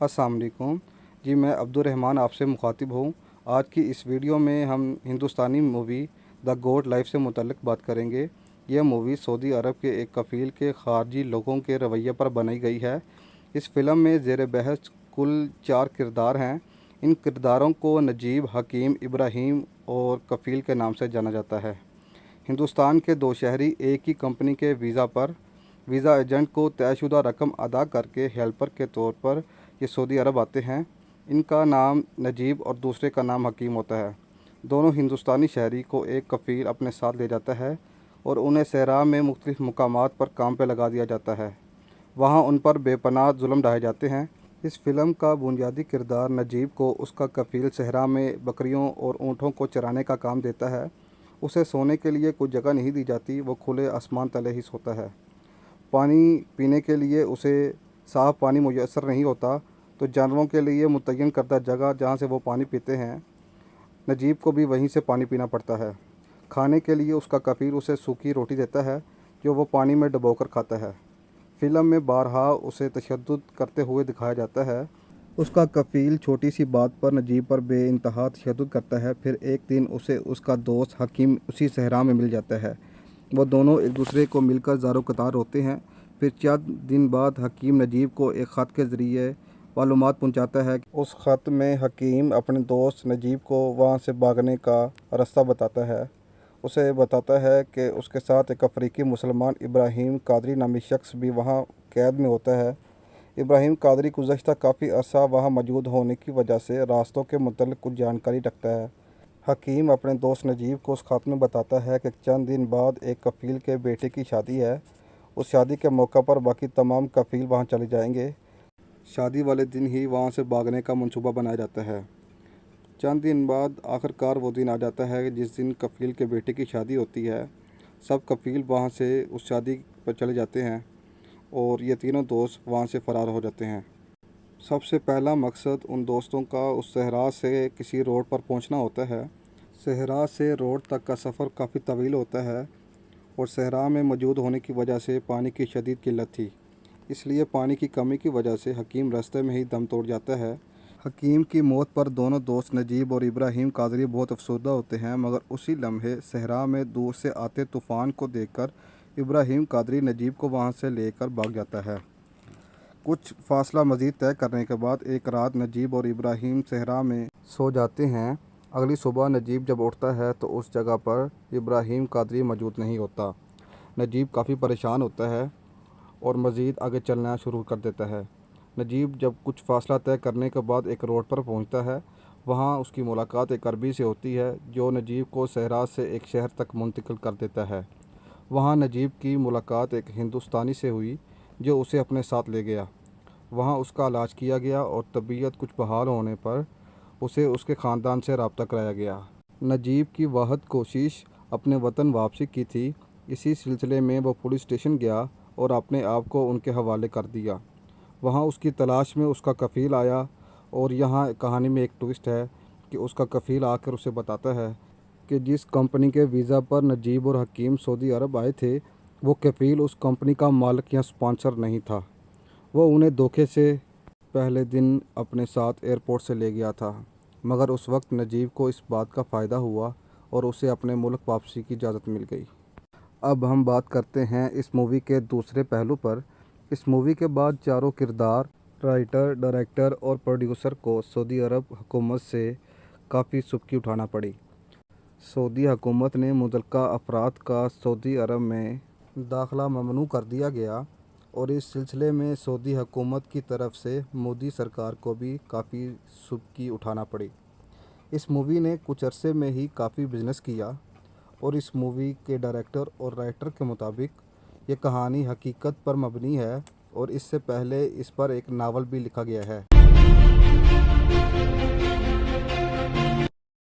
अस्सलाम वालेकुम जी। मैं अब्दुर्रहमान आपसे मुखातिब हूँ। आज की इस वीडियो में हम हिंदुस्तानी मूवी द गोट लाइफ से मुतल्लिक बात करेंगे। यह मूवी सऊदी अरब के एक कफ़ील के खारजी लोगों के रवैये पर बनाई गई है। इस फ़िल्म में ज़ेर बहस कुल 4 किरदार हैं। इन किरदारों को नजीब, हकीम, इब्राहीम और कफ़ील के नाम से जाना जाता है। हिंदुस्तान के 2 शहरी एक ही कंपनी के वीज़ा पर वीज़ा एजेंट को तयशुदा रकम अदा करके हेल्पर के तौर पर ये सऊदी अरब आते हैं। इनका नाम नजीब और दूसरे का नाम हकीम होता है। दोनों हिंदुस्तानी शहरी को एक कफ़ील अपने साथ ले जाता है और उन्हें सहरा में मुख्तलिफ़ मुकामात पर काम पे लगा दिया जाता है। वहाँ उन पर बेपनाह जुल्म ढाए जाते हैं। इस फ़िल्म का बुनियादी किरदार नजीब को उसका कफ़ील सहरा में बकरियों और ऊँटों को चराने का काम देता है। उसे सोने के लिए कोई जगह नहीं दी जाती, वो खुले आसमान तले ही सोता है। पानी पीने के लिए उसे साफ़ पानी मुयस्सर नहीं होता, तो जानवरों के लिए मुतय्यन करदा जगह जहाँ से वो पानी पीते हैं, नजीब को भी वहीं से पानी पीना पड़ता है। खाने के लिए उसका कफ़ील उसे सूखी रोटी देता है जो वो पानी में डुबोकर खाता है। फ़िल्म में बारहा उसे तशद्दुद करते हुए दिखाया जाता है। उसका कफ़ील छोटी सी बात पर नजीब पर बेइंतहा तशद्दुद करता है। फिर एक दिन उसे उसका दोस्त हकीम उसी सहरा में मिल जाता है। वो दोनों एक दूसरे को मिलकर ज़ारो कतार होते हैं। फिर चंद दिन बाद हकीम नजीब को एक ख़त के ज़रिए मालूमात पहुंचाता है। उस ख़त में हकीम अपने दोस्त नजीब को वहां से भागने का रास्ता बताता है। उसे बताता है कि उसके साथ एक अफ्रीकी मुसलमान इब्राहीम कादरी नामी शख्स भी वहां कैद में होता है। इब्राहीम कादरी गुज़श्ता काफ़ी अरसा वहां मौजूद होने की वजह से रास्तों के मुतल्लिक़ कुछ जानकारी रखता है। हकीम अपने दोस्त नजीब को उस ख़त में बताता है कि चंद दिन बाद एक कफ़ील के बेटे की शादी है। उस शादी के मौका पर बाकी तमाम कफ़ील वहां चले जाएंगे। शादी वाले दिन ही वहां से भागने का मंसूबा बनाया जाता है। चंद दिन बाद आखिरकार वो दिन आ जाता है जिस दिन कफ़ील के बेटे की शादी होती है। सब कफ़ील वहां से उस शादी पर चले जाते हैं और ये तीनों दोस्त वहां से फ़रार हो जाते हैं। सबसे पहला मकसद उन दोस्तों का उस सहरा से किसी रोड पर पहुंचना होता है। सहरा से रोड तक का सफ़र काफ़ी तवील होता है और सहरा में मौजूद होने की वजह से पानी की शदीद किल्लत थी। इसलिए पानी की कमी की वजह से हकीम रास्ते में ही दम तोड़ जाता है। हकीम की मौत पर दोनों दोस्त नजीब और इब्राहीम कादरी बहुत अफसरदा होते हैं, मगर उसी लम्हे सहरा में दूर से आते तूफ़ान को देखकर इब्राहीम कादरी नजीब को वहां से लेकर भाग जाता है। कुछ फासला मज़ीद तय करने के बाद एक रात नजीब और इब्राहीम सहरा में सो जाते हैं। अगली सुबह नजीब जब उठता है तो उस जगह पर इब्राहीम कादरी मौजूद नहीं होता। नजीब काफ़ी परेशान होता है और मज़ीद आगे चलना शुरू कर देता है। नजीब जब कुछ फासला तय करने के बाद एक रोड पर पहुंचता है, वहां उसकी मुलाकात एक अरबी से होती है जो नजीब को सहरा से एक शहर तक मुंतकिल कर देता है। वहां नजीब की मुलाकात एक हिंदुस्तानी से हुई जो उसे अपने साथ ले गया। वहां उसका इलाज किया गया और तबीयत कुछ बहाल होने पर उसे उसके ख़ानदान से रब्ता कराया गया। नजीब की वाहिद कोशिश अपने वतन वापसी की थी। इसी सिलसिले में वो पुलिस स्टेशन गया और अपने आप को उनके हवाले कर दिया। वहाँ उसकी तलाश में उसका कफ़ील आया और यहाँ कहानी में एक ट्विस्ट है कि उसका कफ़ील आकर उसे बताता है कि जिस कंपनी के वीज़ा पर नजीब और हकीम सऊदी अरब आए थे, वो कफ़ील उस कंपनी का मालिक या स्पॉन्सर नहीं था। वो उन्हें धोखे से पहले दिन अपने साथ एयरपोर्ट से ले गया था, मगर उस वक्त नजीब को इस बात का फ़ायदा हुआ और उसे अपने मुल्क वापसी की इजाज़त मिल गई। अब हम बात करते हैं इस मूवी के दूसरे पहलू पर। इस मूवी के बाद चारों किरदार, राइटर, डायरेक्टर और प्रोड्यूसर को सऊदी अरब हुकूमत से काफ़ी सुबकी उठाना पड़ी। सऊदी हुकूमत ने मुतल्लिका अफराद का सऊदी अरब में दाखिला ममनू कर दिया गया और इस सिलसिले में सऊदी हुकूमत की तरफ से मोदी सरकार को भी काफ़ी सुबकी उठाना पड़ी। इस मूवी ने कुछ अरसे में ही काफ़ी बिजनेस किया और इस मूवी के डायरेक्टर और राइटर के मुताबिक ये कहानी हकीकत पर मबनी है और इससे पहले इस पर एक नावल भी लिखा गया है।